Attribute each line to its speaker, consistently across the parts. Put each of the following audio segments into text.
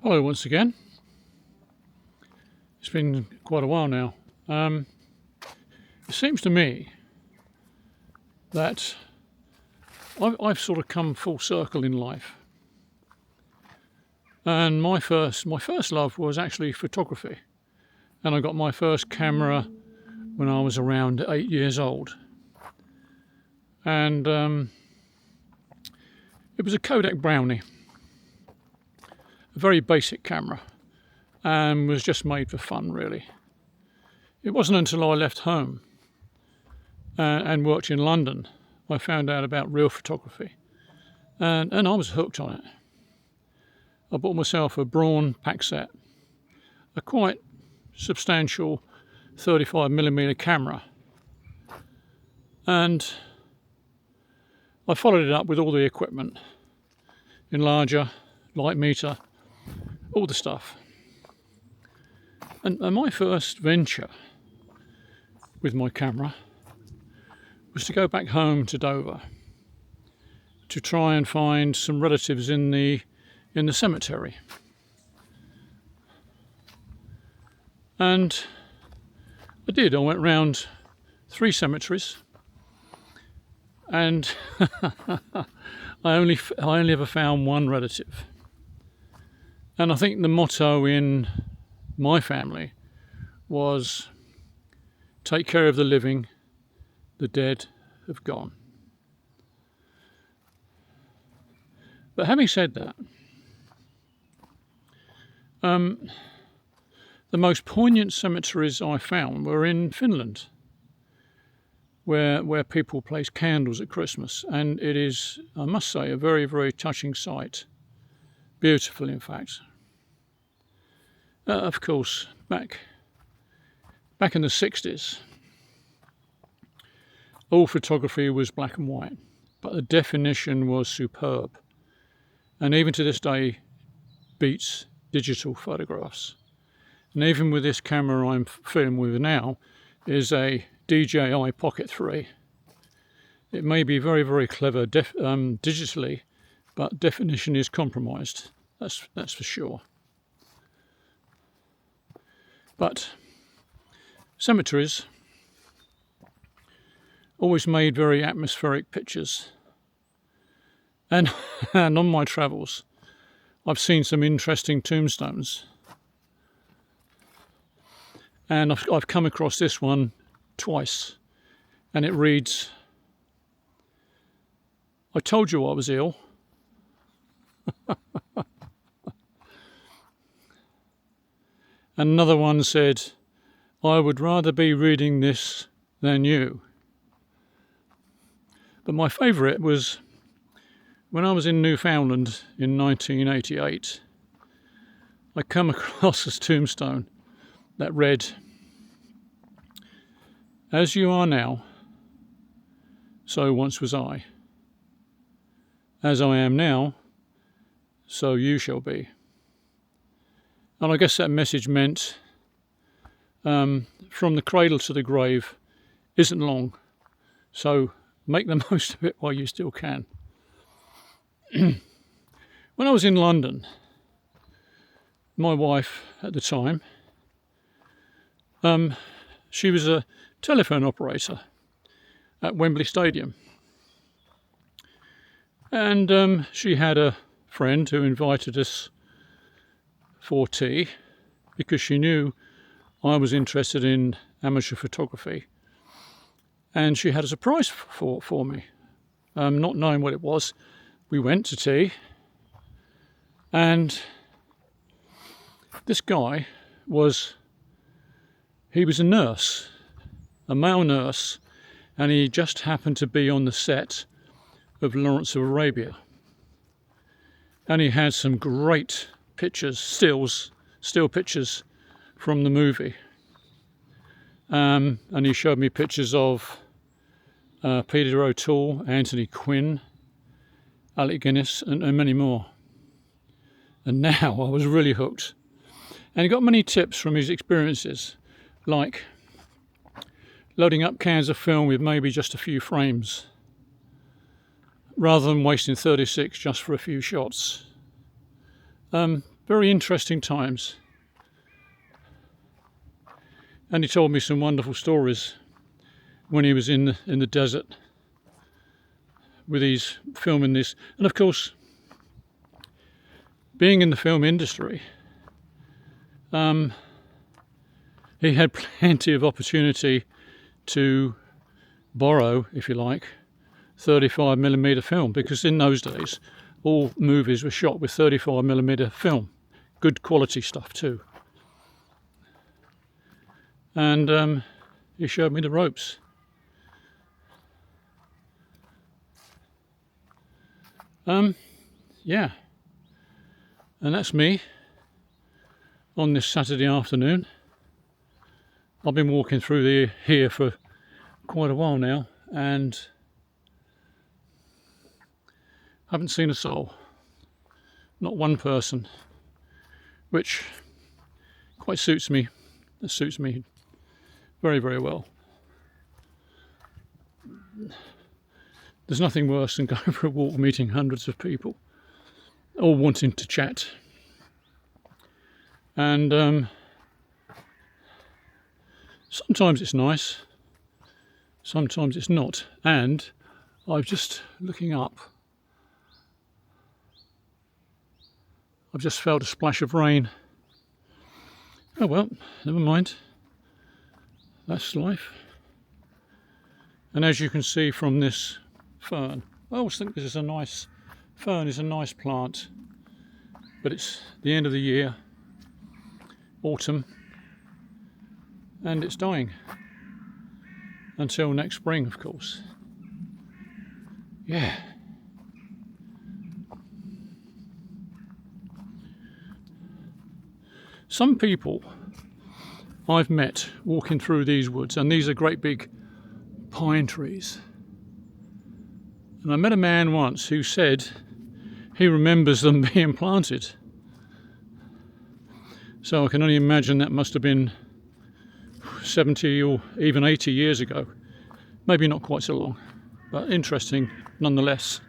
Speaker 1: Hello once again. It's been quite a while now. It seems to me that I've sort of come full circle in life. And my first love was actually photography. And I got my first camera when I was around 8 years old. And it was a Kodak Brownie, a very basic camera, and was just made for fun, really. It wasn't until I left home and worked in London I found out about real photography, and I was hooked on it. I bought myself a Braun Paxette, a quite substantial 35mm camera, and I followed it up with all the equipment, enlarger, light meter, all the stuff. And my first venture with my camera was to go back home to Dover to try and find some relatives in the cemetery. And I did. I went round 3 cemeteries, and I only ever found one relative. And I think the motto in my family was, take care of the living, the dead have gone. But having said that, the most poignant cemeteries I found were in Finland, where people place candles at Christmas, and it is, I must say, a very, very touching sight. Beautiful, in fact. Of course, back in the 60s, all photography was black and white, but the definition was superb, and even to this day beats digital photographs. And even with this camera I'm filming with now is a DJI Pocket 3. It may be very, very clever digitally, but definition is compromised. That's for sure. But cemeteries always made very atmospheric pictures, and on my travels I've seen some interesting tombstones, and I've come across this one twice, and it reads, "I told you I was ill." Another one said, "I would rather be reading this than you." But my favourite was when I was in Newfoundland in 1988. I come across this tombstone that read, "As you are now, so once was I. As I am now, so you shall be." And I guess that message meant from the cradle to the grave isn't long, so make the most of it while you still can. When I was in London, my wife at the time, she was a telephone operator at Wembley Stadium, and she had a friend who invited us for tea because she knew I was interested in amateur photography, and she had a surprise for me. Not knowing what it was, we went to tea, and this guy was a nurse, a male nurse, and he just happened to be on the set of Lawrence of Arabia, and he had some great pictures, still pictures from the movie, and he showed me pictures of Peter O'Toole, Anthony Quinn, Alec Guinness, and many more. And now I was really hooked, and he got many tips from his experiences, like loading up cans of film with maybe just a few frames rather than wasting 36 just for a few shots. very interesting times. And he told me some wonderful stories when he was in the desert with his filming this. And of course, being in the film industry, he had plenty of opportunity to borrow, if you like, 35mm film, because in those days all movies were shot with 35mm film, good quality stuff too. And he showed me the ropes. Yeah, and that's me on this Saturday afternoon. I've been walking through here for quite a while now and haven't seen a soul, not one person, which quite suits me. It suits me very, very well. There's nothing worse than going for a walk meeting hundreds of people all wanting to chat. And sometimes it's nice, sometimes it's not. And I'm just looking up. I've just felt a splash of rain. Oh well, never mind. That's life. And as you can see from this fern, I always think this is a nice fern, is a nice plant, but it's the end of the year, autumn, and it's dying until next spring, of course. Yeah. Some people I've met walking through these woods, and these are great big pine trees. And I met a man once who said he remembers them being planted. So I can only imagine that must have been 70 or even 80 years ago. Maybe not quite so long, but interesting nonetheless.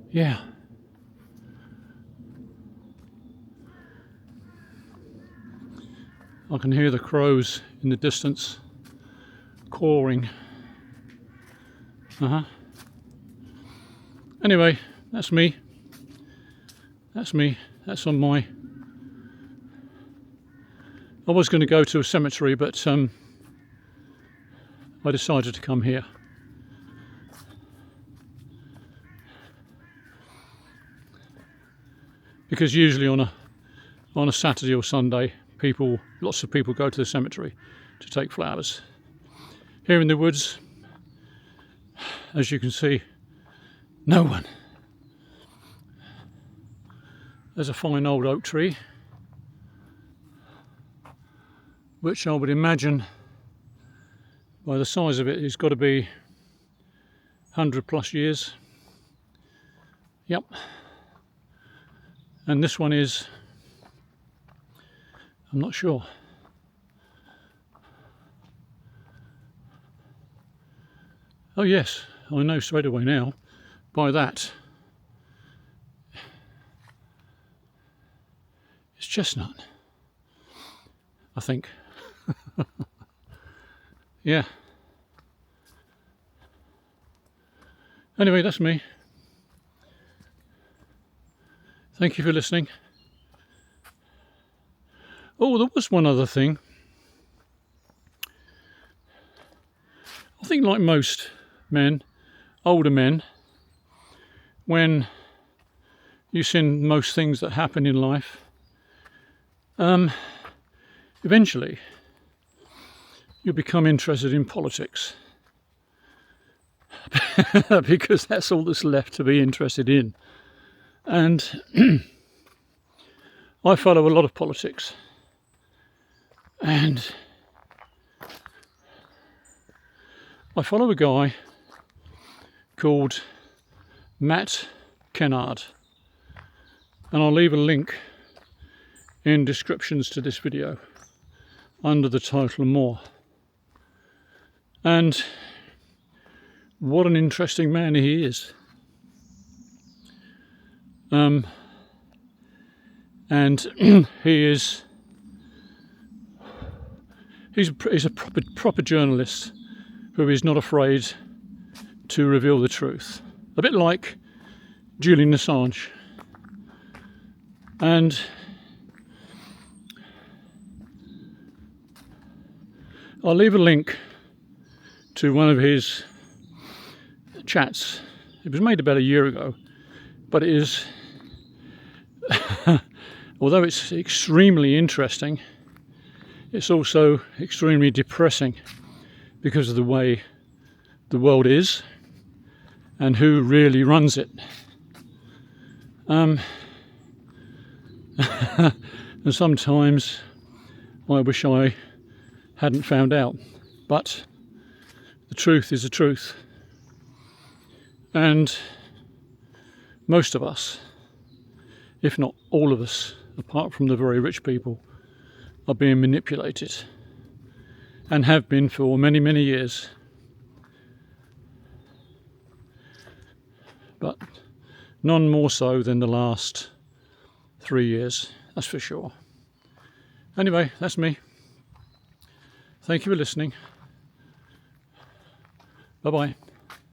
Speaker 1: Yeah. I can hear the crows in the distance cawing. Anyway, that's me. That's me. That's on my... I was going to go to a cemetery, but I decided to come here. Because usually on a Saturday or Sunday, lots of people go to the cemetery to take flowers. Here in the woods, as you can see, no one. There's a fine old oak tree, which I would imagine by the size of it, it's got to be 100 plus years. Yep. And this one is, I'm not sure. Oh yes, I know straight away now by that. It's chestnut, I think. Yeah. Anyway, that's me. Thank you for listening. Oh, there was one other thing. I think like most men, older men, when you see most things that happen in life, eventually you become interested in politics. Because that's all that's left to be interested in. And I follow a lot of politics. And I follow a guy called Matt Kennard, and I'll leave a link in descriptions to this video under the title More. And what an interesting man he is. and he's a proper journalist who is not afraid to reveal the truth, a bit like Julian Assange. And I'll leave a link to one of his chats. It was made about a year ago, but it is, although it's extremely interesting, it's also extremely depressing because of the way the world is and who really runs it. And sometimes I wish I hadn't found out, but the truth is the truth. And most of us, if not all of us, apart from the very rich people, are being manipulated and have been for many, many years. But none more so than the last 3 years, that's for sure. Anyway, that's me. Thank you for listening. Bye-bye.